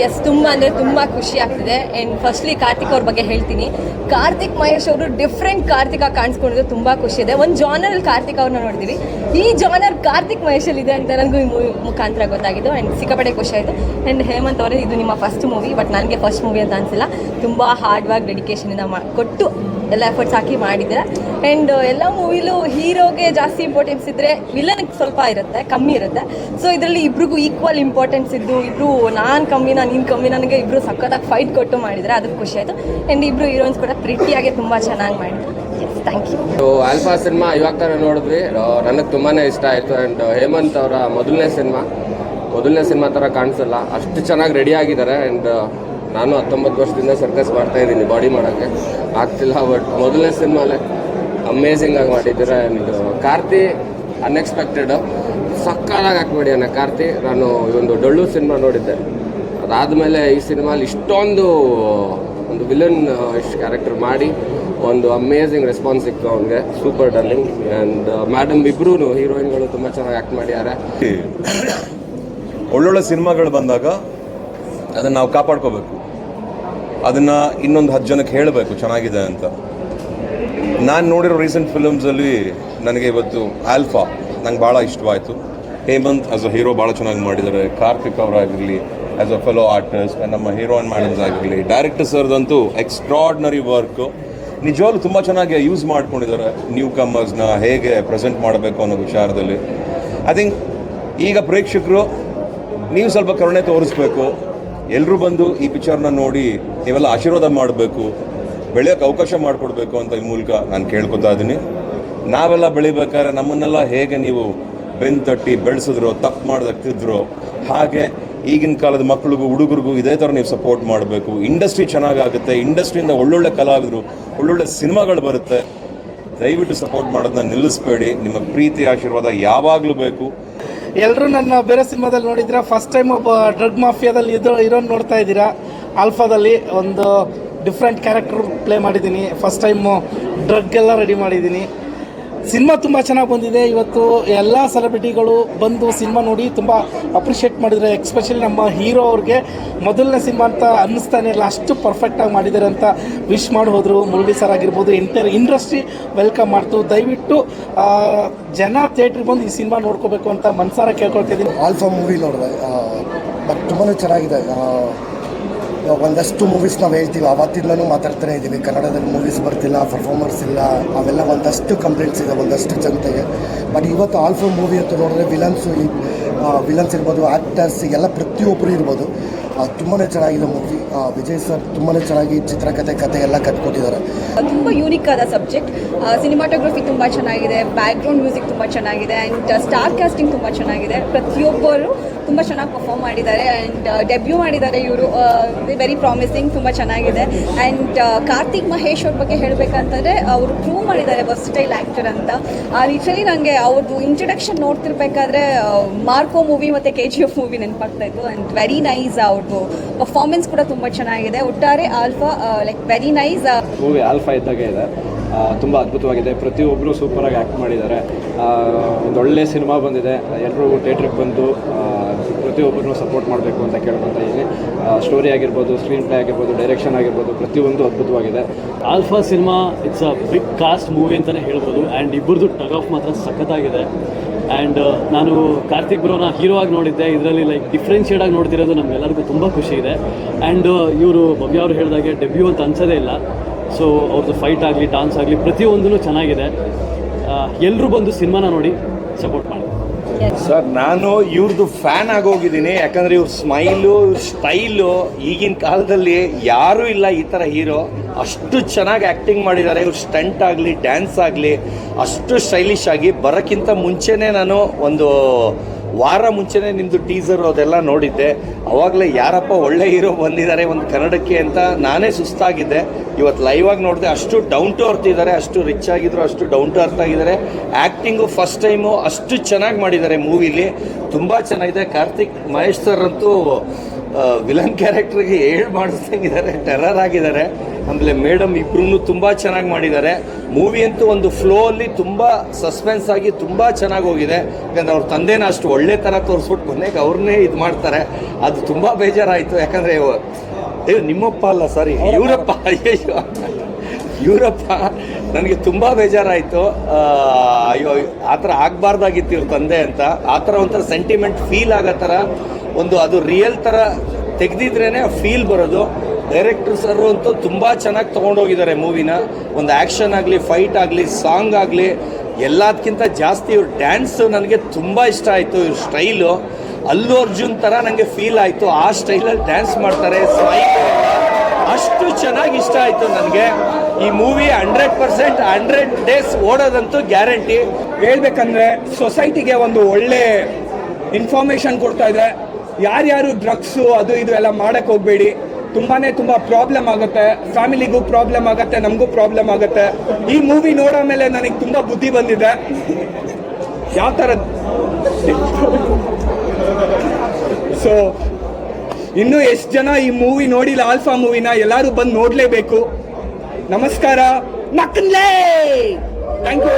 S, ತುಂಬ ಅಂದರೆ ತುಂಬ ಖುಷಿ ಆಗ್ತಿದೆ. ಆ್ಯಂಡ್ ಫಸ್ಟ್ಲಿ ಕಾರ್ತಿಕ್ ಅವ್ರ ಬಗ್ಗೆ ಹೇಳ್ತೀನಿ. ಕಾರ್ತಿಕ್ ಮಹೇಶ್ ಅವರು ಡಿಫ್ರೆಂಟ್ ಕಾರ್ತಿಕ್ ಕಾಣಿಸ್ಕೊಂಡಿದ್ದು ತುಂಬ ಖುಷಿ ಇದೆ. ಒಂದು ಜಾನರಲ್ಲಿ ಕಾರ್ತಿಕ್ ಅವ್ರನ್ನ ನೋಡ್ತೀವಿ, ಈ ಜಾನರ್ ಕಾರ್ತಿಕ್ ಮಹೇಶಲ್ಲಿ ಇದೆ ಅಂತ ನನಗೂ ಈ ಮೂವಿ ಮುಖಾಂತರ ಗೊತ್ತಾಗಿದ್ದು. ಆ್ಯಂಡ್ ಸಿಕ್ಕಾಪಟ್ಟೆ ಖುಷಿ ಆಯಿತು. ಆ್ಯಂಡ್ ಹೇಮಂತ್ ಅವರೇ, ಇದು ನಿಮ್ಮ ಫಸ್ಟ್ ಮೂವಿ, ಬಟ್ ನನಗೆ ಫಸ್ಟ್ ಮೂವಿ ಅಂತ ಅನಿಸಿಲ್ಲ. ತುಂಬ ಹಾರ್ಡ್ ವರ್ಕ್, ಡೆಡಿಕೇಶನಿಂದ ಕೊಟ್ಟು ಎಲ್ಲ ಎಫರ್ಟ್ಸ್ ಹಾಕಿ ಮಾಡಿದ್ದೀರಾ. ಆ್ಯಂಡ್ ಎಲ್ಲ ಮೂವಿಲೂ ಹೀರೋಗೆ ಜಾಸ್ತಿ ಇಂಪಾರ್ಟೆನ್ಸ್ ಇದ್ದರೆ ವಿಲನ್ಗೆ ಸ್ವಲ್ಪ ಇರುತ್ತೆ, ಕಮ್ಮಿ ಇರುತ್ತೆ. ಸೊ ಇದರಲ್ಲಿ ಇಬ್ರಿಗೂ ಈಕ್ವಲ್ ಇಂಪಾರ್ಟೆನ್ಸ್ ಇದ್ದು, ಇಬ್ಬರು ನಾನು ಕಮ್ಮಿ ನೀನು ಕಮ್ಮಿ, ನನಗೆ ಇಬ್ಬರು ಸಖತ್ತಾಗಿ ಫೈಟ್ ಕೊಟ್ಟು ಮಾಡಿದರೆ ಅದಕ್ಕೆ ಖುಷಿ ಆಯಿತು. ಆ್ಯಂಡ್ ಇಬ್ಬರು ಹೀರೋಯಿನ್ಸ್ ಕೂಡ ಪ್ರಿಟಿಯಾಗಿ ತುಂಬ ಚೆನ್ನಾಗಿ ಮಾಡಿದ್ರು. Yes, thank you. Alpha cinema ಇವಾಗ ತಾನೇ ನೋಡಿದ್ವಿ, ನನಗೆ ತುಂಬಾ ಇಷ್ಟ ಆಯಿತು. ಆ್ಯಂಡ್ ಹೇಮಂತ್ ಅವರ ಮೊದಲನೇ ಸಿನಿಮಾ ಥರ ಕಾಣಿಸಲ್ಲ, ಅಷ್ಟು ಚೆನ್ನಾಗಿ ರೆಡಿ ಆಗಿದ್ದಾರೆ. ಆ್ಯಂಡ್ ನಾನು 19 ವರ್ಷದಿಂದ ಸರ್ಕಸ್ ಮಾಡ್ತಾಯಿದ್ದೀನಿ, ಬಾಡಿ ಮಾಡೋಕ್ಕೆ ಆಗ್ತಿಲ್ಲ. ಬಟ್ ಮೊದಲನೇ ಸಿನಿಮಾಲೇ ಅಮೇಝಿಂಗ್ ಆಗಿ ಮಾಡಿದ್ದೀರಾ. ಆ್ಯಂಡ್ ಕಾರ್ತಿ ಅನ್ಎಕ್ಸ್ಪೆಕ್ಟೆಡ್ ಸಕ್ಕತ್ತಾಗಿ ಹಾಕ್ಬಿಡಿಯಾನೆ ಕಾರ್ತಿ. ನಾನು ಒಂದು ಡೊಳ್ಳು ಸಿನಿಮಾ ನೋಡಿದ್ದೆ, ಅದಾದಮೇಲೆ ಈ ಸಿನಿಮಾಲಿ ಇಷ್ಟೊಂದು ಒಂದು ವಿಲನ್ ಇಷ್ಟು ಕ್ಯಾರೆಕ್ಟರ್ ಮಾಡಿ ಒಂದು ಅಮೇಝಿಂಗ್ ರೆಸ್ಪಾನ್ಸ್ ಸಿಕ್ತು ಅವನಿಗೆ. ಸೂಪರ್ ಡರ್ಲಿಂಗ್. ಆ್ಯಂಡ್ ಮೇಡಮ್ ಇಬ್ಬರೂ ಹೀರೋಯಿನ್ಗಳು ತುಂಬ ಚೆನ್ನಾಗಿ ಆ್ಯಕ್ಟ್ ಮಾಡಿದ್ದಾರೆ. ಒಳ್ಳೊಳ್ಳೆ ಸಿನಿಮಾಗಳು ಬಂದಾಗ ಅದನ್ನು ನಾವು ಕಾಪಾಡ್ಕೋಬೇಕು, ಅದನ್ನು ಇನ್ನೊಂದು 10 ಜನಕ್ಕೆ ಹೇಳಬೇಕು ಚೆನ್ನಾಗಿದೆ ಅಂತ. ನಾನು ನೋಡಿರೋ ರೀಸೆಂಟ್ ಫಿಲಮ್ಸಲ್ಲಿ ನನಗೆ ಇವತ್ತು ಆಲ್ಫಾ ನಂಗೆ ಭಾಳ ಇಷ್ಟವಾಯಿತು. ಹೇಮಂತ್ ಆಸ್ ಅ ಹೀರೋ ಭಾಳ ಚೆನ್ನಾಗಿ ಮಾಡಿದ್ದಾರೆ. ಕಾರ್ತಿಕ್ ಅವರಾಗಿರಲಿ ಆ್ಯಸ್ ಅ ಫೆಲೋ ಆರ್ಟಿಸ್ಟ್, ನಮ್ಮ ಹೀರೋಯಿನ್ ಮೇಡಮ್ಸ್ ಆಗಿರಲಿ, ಡೈರೆಕ್ಟರ್ ಸರ್ದಂತೂ ಎಕ್ಸ್ಟ್ರಾರ್ಡ್ನರಿ ವರ್ಕು. ನಿಜವಾಗ್ಲೂ ತುಂಬ ಚೆನ್ನಾಗಿ ಯೂಸ್ ಮಾಡ್ಕೊಂಡಿದ್ದಾರೆ ನ್ಯೂ ಕಮರ್ಸ್ನ ಹೇಗೆ ಪ್ರೆಸೆಂಟ್ ಮಾಡಬೇಕು ಅನ್ನೋ ವಿಚಾರದಲ್ಲಿ. ಐ ಥಿಂಕ್ ಈಗ ಪ್ರೇಕ್ಷಕರು ನೀವು ಸ್ವಲ್ಪ ಕರುಣೆ ತೋರಿಸ್ಬೇಕು. ಎಲ್ಲರೂ ಬಂದು ಈ ಪಿಕ್ಚರ್ನ ನೋಡಿ ನೀವೆಲ್ಲ ಆಶೀರ್ವಾದ ಮಾಡಬೇಕು, ಬೆಳೆಯೋಕ್ಕೆ ಅವಕಾಶ ಮಾಡಿಕೊಡ್ಬೇಕು ಅಂತ ಈ ಮೂಲಕ ನಾನು ಕೇಳ್ಕೊತಾ ಇದ್ದೀನಿ. ನಾವೆಲ್ಲ ಬೆಳಿಬೇಕಾದ್ರೆ ನಮ್ಮನ್ನೆಲ್ಲ ಹೇಗೆ ನೀವು ಬೆನ್ನು ತಟ್ಟಿ ಬೆಳೆಸಿದ್ರು, ತಪ್ಪು ಮಾಡೋದಕ್ತಿದ್ರು, ಹಾಗೆ ಈಗಿನ ಕಾಲದ ಮಕ್ಕಳಿಗೂ ಹುಡುಗರಿಗೂ ಇದೇ ಥರ ನೀವು ಸಪೋರ್ಟ್ ಮಾಡಬೇಕು. ಇಂಡಸ್ಟ್ರಿ ಚೆನ್ನಾಗಾಗುತ್ತೆ, ಇಂಡಸ್ಟ್ರಿಯಿಂದ ಒಳ್ಳೊಳ್ಳೆ ಕಲಾವಿದರು, ಒಳ್ಳೊಳ್ಳೆ ಸಿನಿಮಾಗಳು ಬರುತ್ತೆ. ದಯವಿಟ್ಟು ಸಪೋರ್ಟ್ ಮಾಡೋದನ್ನ ನಿಲ್ಲಿಸಬೇಡಿ. ನಿಮ್ಮ ಪ್ರೀತಿ ಆಶೀರ್ವಾದ ಯಾವಾಗಲೂ ಬೇಕು. ಎಲ್ಲರೂ ನನ್ನ ಬೇರೆ ಸಿನಿಮಾದಲ್ಲಿ ನೋಡಿದ್ದೀರಾ, ಫಸ್ಟ್ ಟೈಮ್ ಒಬ್ಬ ಡ್ರಗ್ ಮಾಫಿಯಾದಲ್ಲಿ ಇರೋನು ನೋಡ್ತಾ ಇದ್ದೀರಾ. ಆಲ್ಫಾದಲ್ಲಿ ಒಂದು ಡಿಫ್ರೆಂಟ್ ಕ್ಯಾರೆಕ್ಟರ್ ಪ್ಲೇ ಮಾಡಿದ್ದೀನಿ. ಫಸ್ಟ್ ಟೈಮು ಡ್ರಗ್ ಎಲ್ಲ ರೆಡಿ ಮಾಡಿದ್ದೀನಿ. ಸಿನಿಮಾ ತುಂಬ ಚೆನ್ನಾಗಿ ಬಂದಿದೆ. ಇವತ್ತು ಎಲ್ಲ ಸೆಲೆಬ್ರಿಟಿಗಳು ಬಂದು ಸಿನಿಮಾ ನೋಡಿ ತುಂಬ ಅಪ್ರಿಷಿಯೇಟ್ ಮಾಡಿದ್ದಾರೆ. ಎಕ್ಸ್ಪೆಷಲಿ ನಮ್ಮ ಹೀರೋ ಅವ್ರಿಗೆ ಮೊದಲನೇ ಸಿನಿಮಾ ಅಂತ ಅನ್ನಿಸ್ತಾನೆ ಇಲ್ಲ, ಅಷ್ಟು ಪರ್ಫೆಕ್ಟಾಗಿ ಮಾಡಿದ್ದಾರೆ ಅಂತ ವಿಶ್ ಮಾಡಿ ಹೋದರು. ಮುರಳಿ ಸರ್ ಆಗಿರ್ಬೋದು, ಎಂಟೈರ್ ಇಂಡಸ್ಟ್ರಿ ವೆಲ್ಕಮ್ ಮಾಡ್ತು. ದಯವಿಟ್ಟು ಜನ ಥಿಯೇಟ್ರಿಗೆ ಬಂದು ಈ ಸಿನಿಮಾ ನೋಡ್ಕೋಬೇಕು ಅಂತ ಮನಸಾರ ಕೇಳ್ಕೊಳ್ತಿದ್ದೀನಿ. ಆಲ್ಫಾ ಮೂವಿ ನೋಡಿದೆ, ಬಟ್ ತುಂಬಾ ಚೆನ್ನಾಗಿದೆ. ಒಂದಷ್ಟು ಮೂವೀಸ್ ನಾವು ಹೇಳ್ತೀವಿ, ಅವತ್ತಿಂದಲೂ ಮಾತಾಡ್ತಾನೆ ಇದ್ದೀವಿ, ಕನ್ನಡದಲ್ಲಿ ಮೂವೀಸ್ ಬರ್ತಿಲ್ಲ, ಪರ್ಫಾರ್ಮರ್ಸ್ ಇಲ್ಲ, ಅವೆಲ್ಲ ಒಂದಷ್ಟು ಕಂಪ್ಲೇಂಟ್ಸ್ ಇದೆ ಒಂದಷ್ಟು ಜನತೆಗೆ. ಬಟ್ ಇವತ್ತು ಆಲ್ಫಾ ಮೂವಿ ಅಂತ ನೋಡಿದ್ರೆ ವಿಲನ್ಸ್ ಇರ್ಬೋದು, ಆ್ಯಕ್ಟರ್ಸ್ ಎಲ್ಲ ಪ್ರತಿಯೊಬ್ಬರು ಇರ್ಬೋದು, ತುಂಬಾ ಚೆನ್ನಾಗಿದೆ ಮೂವಿ. ವಿಜಯ್ ಸರ್ ತುಂಬಾ ಚೆನ್ನಾಗಿ ಕತೆ ಎಲ್ಲ ಕಟ್ಕೊಟ್ಟಿದ್ದಾರೆ. ತುಂಬ ಯೂನಿಕ್ ಆದ ಸಬ್ಜೆಕ್ಟ್. ಸಿನಿಮಾಟೋಗ್ರಫಿ ತುಂಬ ಚೆನ್ನಾಗಿದೆ, ಬ್ಯಾಕ್ಗ್ರೌಂಡ್ ಮ್ಯೂಸಿಕ್ ತುಂಬ ಚೆನ್ನಾಗಿದೆ, ಆ್ಯಂಡ್ ಸ್ಟಾರ್ ಕಾಸ್ಟಿಂಗ್ ತುಂಬ ಚೆನ್ನಾಗಿದೆ. ಪ್ರತಿಯೊಬ್ಬರು ತುಂಬ ಚೆನ್ನಾಗಿ ಪರ್ಫಾರ್ಮ್ ಮಾಡಿದ್ದಾರೆ. ಆ್ಯಂಡ್ ಡೆಬ್ಯೂ ಮಾಡಿದ್ದಾರೆ ಇವರು, ವೆರಿ ಪ್ರಾಮಿಸಿಂಗ್, ತುಂಬ ಚೆನ್ನಾಗಿದೆ. ಆ್ಯಂಡ್ ಕಾರ್ತಿಕ್ ಮಹೇಶ್ ಅವ್ರ ಬಗ್ಗೆ ಹೇಳಬೇಕಂತಂದರೆ ಅವರು ಪ್ರೂವ್ ಮಾಡಿದ್ದಾರೆ ವರ್ಸಟೈಲ್ ಆ್ಯಕ್ಟರ್ ಅಂತ. ಲಿಟ್ರಲಿ ನನಗೆ ಅವ್ರದ್ದು ಇಂಟ್ರಡಕ್ಷನ್ ನೋಡ್ತಿರ್ಬೇಕಾದ್ರೆ ಮಾರ್ಕೋ ಮೂವಿ ಮತ್ತು KGF ಮೂವಿ ನೆನಪಾಗ್ತಾ ಇತ್ತು. ಆ್ಯಂಡ್ ವೆರಿ ನೈಸ್, ಅವ್ರದ್ದು ಪರ್ಫಾರ್ಮೆನ್ಸ್ ಕೂಡ ತುಂಬ ಚೆನ್ನಾಗಿದೆ. ಒಟ್ಟಾರೆ alpha like very nice movie. Alpha ಇದ್ದಾಗೆ ಇದೆ, ತುಂಬ ಅದ್ಭುತವಾಗಿದೆ. ಪ್ರತಿಯೊಬ್ಬರು ಸೂಪರಾಗಿ ಆ್ಯಕ್ಟ್ ಮಾಡಿದ್ದಾರೆ. ಒಂದು ಒಳ್ಳೆಯ ಸಿನಿಮಾ ಬಂದಿದೆ. ಎಲ್ಲರೂ ಥಿಯೇಟ್ರಿಗೆ ಬಂದು ಪ್ರತಿಯೊಬ್ಬರನ್ನು ಸಪೋರ್ಟ್ ಮಾಡಬೇಕು ಅಂತ ಕೇಳ್ಕೊತಾ ಇದ್ದೀನಿ. ಸ್ಟೋರಿ ಆಗಿರ್ಬೋದು, ಸ್ಕ್ರೀನ್ ಪ್ಲೇ ಆಗಿರ್ಬೋದು, ಡೈರೆಕ್ಷನ್ ಆಗಿರ್ಬೋದು, ಪ್ರತಿಯೊಂದು ಅದ್ಭುತವಾಗಿದೆ. Alpha cinema it's a big cost movie ಅಂತಲೇ ಹೇಳ್ಬೋದು. ಆ್ಯಂಡ್ ಇಬ್ಬರದು ಟಗ್ ಆಫ್ ಮಾತ್ರ ಸಖತ್ತಾಗಿದೆ. ಆ್ಯಂಡ್ ನಾನು ಕಾರ್ತಿಕ್ ಬ್ರೋನ ಹೀರೋ ಆಗಿ ನೋಡಿದ್ದೆ, ಇದರಲ್ಲಿ ಲೈಕ್ ಡಿಫ್ರೆನ್ಷಿಯೇಟ್ ಆಗಿ ನೋಡ್ತಿರೋದು ನಮಗೆಲ್ಲರಿಗೂ ತುಂಬ ಖುಷಿ ಇದೆ. ಆ್ಯಂಡ್ ಇವರು ಭವ್ಯ ಅವರು ಹೇಳಿದಾಗೆ ಡೆಬ್ಯೂ ಅಂತ ಅನ್ಸೋದೇ ಇಲ್ಲ. ಸೊ ಅವ್ರದ್ದು ಫೈಟ್ ಆಗಲಿ, ಡಾನ್ಸ್ ಆಗಲಿ, ಪ್ರತಿಯೊಂದೂ ಚೆನ್ನಾಗಿದೆ. ಎಲ್ಲರೂ ಬಂದು ಸಿನಿಮಾನ ನೋಡಿ ಸಪೋರ್ಟ್ ಮಾಡಿ. ಸರ್, ನಾನು ಇವ್ರದ್ದು ಫ್ಯಾನ್ ಆಗೋಗಿದ್ದೀನಿ. ಯಾಕಂದರೆ ಇವ್ರ ಸ್ಮೈಲು, ಇವ್ರ ಸ್ಟೈಲು ಈಗಿನ ಕಾಲದಲ್ಲಿ ಯಾರೂ ಇಲ್ಲ ಈ ಥರ ಹೀರೋ. ಅಷ್ಟು ಚೆನ್ನಾಗಿ ಆ್ಯಕ್ಟಿಂಗ್ ಮಾಡಿದ್ದಾರೆ. ಇವ್ರ ಸ್ಟಂಟ್ ಆಗಲಿ, ಡ್ಯಾನ್ಸ್ ಆಗಲಿ ಅಷ್ಟು ಸ್ಟೈಲಿಶ್ ಆಗಿ. ಬರೋಕ್ಕಿಂತ ಮುಂಚೆನೇ ನಾನು ಒಂದು ವಾರ ಮುಂಚೆನೇ ನಿಮ್ಮದು ಟೀಸರು ಅದೆಲ್ಲ ನೋಡಿದ್ದೆ. ಅವಾಗಲೇ ಯಾರಪ್ಪ ಒಳ್ಳೆ ಹೀರೋ ಬಂದಿದ್ದಾರೆ ಒಂದು ಕನ್ನಡಕ್ಕೆ ಅಂತ ನಾನೇ ಸುಸ್ತಾಗಿದ್ದೆ. ಇವತ್ತು ಲೈವ್ ಆಗಿ ನೋಡಿದೆ, ಅಷ್ಟು ಡೌನ್ ಟು ಅರ್ತ್ ಇದ್ದಾರೆ, ಅಷ್ಟು ರಿಚ್ ಆಗಿದ್ರು, ಅಷ್ಟು ಡೌನ್ ಟು ಅರ್ತ್ ಆಗಿದ್ದಾರೆ. ಆ್ಯಕ್ಟಿಂಗು ಫಸ್ಟ್ ಟೈಮು ಅಷ್ಟು ಚೆನ್ನಾಗಿ ಮಾಡಿದ್ದಾರೆ ಮೂವಿಲಿ, ತುಂಬ ಚೆನ್ನಾಗಿದೆ. ಕಾರ್ತಿಕ್ ಮಹೇಶ್ ಸರ್ ಅಂತೂ ವಿಲನ್ ಕ್ಯಾರೆಕ್ಟ್ರಿಗೆ ಮಾಡಿಸ್ದಂಗಿದ್ದಾರೆ, ಟೆರರ್ ಆಗಿದ್ದಾರೆ. ಆಮೇಲೆ ಮೇಡಮ್ ಇಬ್ರು ತುಂಬ ಚೆನ್ನಾಗಿ ಮಾಡಿದ್ದಾರೆ. ಮೂವಿ ಅಂತೂ ಒಂದು ಫ್ಲೋ ಅಲ್ಲಿ ತುಂಬ ಸಸ್ಪೆನ್ಸ್ ಆಗಿ ತುಂಬ ಚೆನ್ನಾಗಿ ಹೋಗಿದೆ. ಯಾಕಂದರೆ ಅವ್ರ ತಂದೆನ ಅಷ್ಟು ಒಳ್ಳೆ ಥರ ತೋರಿಸ್ಬಿಟ್ಟು ಕೊನೆಗೆ ಅವ್ರನ್ನೇ ಇದು ಮಾಡ್ತಾರೆ. ಅದು ತುಂಬ ಬೇಜಾರಾಯಿತು. ಯಾಕಂದರೆ ನಿಮ್ಮಪ್ಪ ಅಲ್ಲ, ಸಾರಿ, ಇವರಪ್ಪ, ಅಯ್ಯೋ ಇವರಪ್ಪ, ನನಗೆ ತುಂಬ ಬೇಜಾರಾಯಿತು. ಅಯ್ಯೋ, ಆ ಥರ ಆಗಬಾರ್ದಾಗಿತ್ತು ಇವ್ರ ತಂದೆ ಅಂತ. ಆ ಥರ ಒಂಥರ ಸೆಂಟಿಮೆಂಟ್ ಫೀಲ್ ಆಗೋ ಥರ ಒಂದು ಅದು ರಿಯಲ್ ಥರ ತೆಗೆದಿದ್ರೇ ಫೀಲ್ ಬರೋದು. ಡೈರೆಕ್ಟರ್ ಸರ್ ಅಂತೂ ತುಂಬ ಚೆನ್ನಾಗಿ ತೊಗೊಂಡೋಗಿದ್ದಾರೆ ಮೂವಿನ. ಒಂದು ಆ್ಯಕ್ಷನ್ ಆಗಲಿ, ಫೈಟ್ ಆಗಲಿ, ಸಾಂಗ್ ಆಗಲಿ, ಎಲ್ಲದಕ್ಕಿಂತ ಜಾಸ್ತಿ ಇವ್ರ ಡ್ಯಾನ್ಸು ನನಗೆ ತುಂಬ ಇಷ್ಟ ಆಯಿತು. ಇವ್ರ ಸ್ಟೈಲು ಅಲ್ಲು ಅರ್ಜುನ್ ಥರ ನನಗೆ ಫೀಲ್ ಆಯಿತು. ಆ ಸ್ಟೈಲಲ್ಲಿ ಡ್ಯಾನ್ಸ್ ಮಾಡ್ತಾರೆ, ಅಷ್ಟು ಚೆನ್ನಾಗಿ ಇಷ್ಟ ಆಯಿತು ನನಗೆ. ಈ ಮೂವಿ 100% 100 ಡೇಸ್ ಓಡೋದಂತೂ ಗ್ಯಾರಂಟಿ. ಹೇಳ್ಬೇಕಂದ್ರೆ ಸೊಸೈಟಿಗೆ ಒಂದು ಒಳ್ಳೆ ಇನ್ಫಾರ್ಮೇಷನ್ ಕೊಡ್ತಾ ಇದೆ. ಯಾರ್ಯಾರು ಡ್ರಗ್ಸು ಅದು ಇದು ಎಲ್ಲ ಮಾಡಕ್ಕೆ ಹೋಗಬೇಡಿ. ತುಂಬ ಪ್ರಾಬ್ಲಮ್ ಆಗುತ್ತೆ, ಫ್ಯಾಮಿಲಿಗೂ ಪ್ರಾಬ್ಲಮ್ ಆಗುತ್ತೆ, ನಮಗೂ ಪ್ರಾಬ್ಲಮ್ ಆಗುತ್ತೆ. ಈ ಮೂವಿ ನೋಡೋ ಮೇಲೆ ನನಗೆ ತುಂಬ ಬುದ್ಧಿ ಬಂದಿದೆ. ಯಾವ ಥರ ಸೊ ಇನ್ನೂ ಎಷ್ಟು ಜನ ಈ ಮೂವಿ ನೋಡಿಲ್ಲ, ಆಲ್ಫಾ ಮೂವಿನ, ಎಲ್ಲರೂ ಬಂದು ನೋಡಲೇಬೇಕು. ನಮಸ್ಕಾರ. ನಕ್ಕನ್ಲೇ ಥ್ಯಾಂಕ್ ಯು.